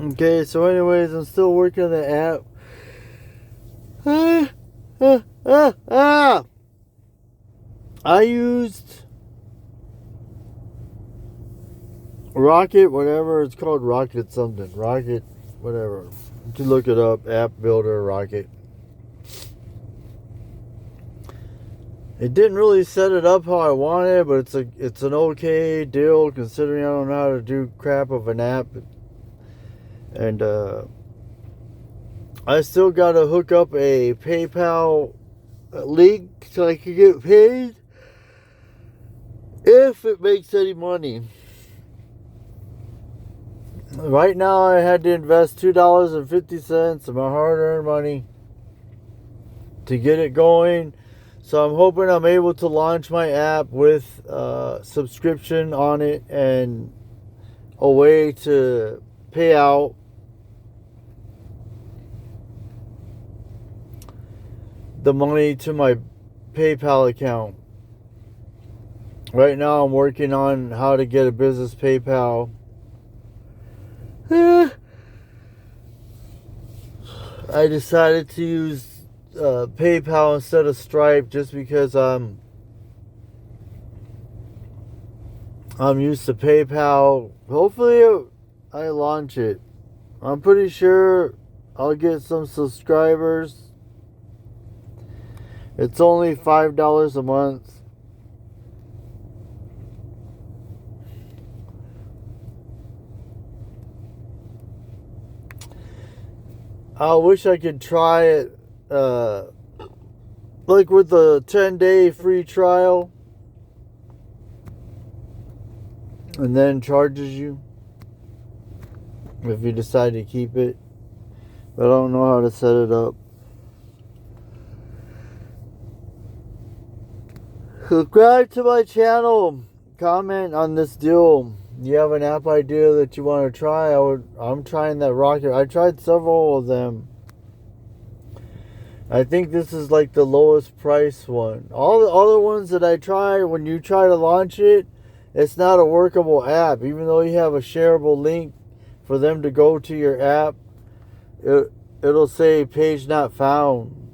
Okay, so anyways, I'm still working on the app. Ah, ah, ah, ah. I used Rocket, whatever it's called, Rocket something, Rocket, whatever. You can look it up, App Builder, Rocket. It didn't really set it up how I wanted, but it's an okay deal considering I don't know how to do crap of an app. And I still gotta hook up a PayPal link so I can get paid if it makes any money. Right now, I had to invest $2.50 of my hard-earned money to get it going. So I'm hoping I'm able to launch my app with subscription on it and a way to pay out the money to my PayPal account. Right now I'm working on how to get a business PayPal. I decided to use PayPal instead of Stripe just because I'm used to PayPal. Hopefully I launch it. I'm pretty sure I'll get some subscribers. It's only $5 a month. I wish I could try it like with the 10-day free trial and then charges you if you decide to keep it. But I don't know how to set it up. Subscribe to my channel. Comment on this deal. You have an app idea that you want to try? I'm trying that Rocket. I tried several of them. I think this is like the lowest price one. All the other ones that I tried, when you try to launch it, it's not a workable app. Even though you have a shareable link for them to go to your app, it'll say page not found.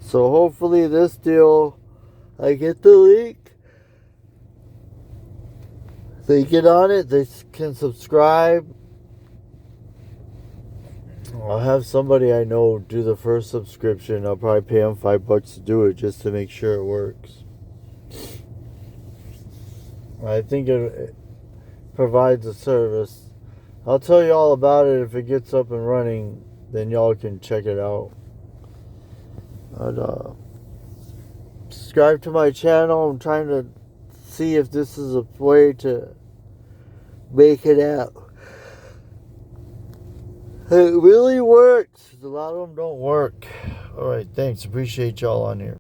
So hopefully this deal, I get the link. They get on it, they can subscribe. I'll have somebody I know do the first subscription. I'll probably pay them $5 to do it just to make sure it works. I think it provides a service. I'll tell you all about it if it gets up and running. Then y'all can check it out. But, subscribe to my channel. I'm trying to see if this is a way to make it out. It really works. A lot of them don't work. All right, thanks. Appreciate y'all on here.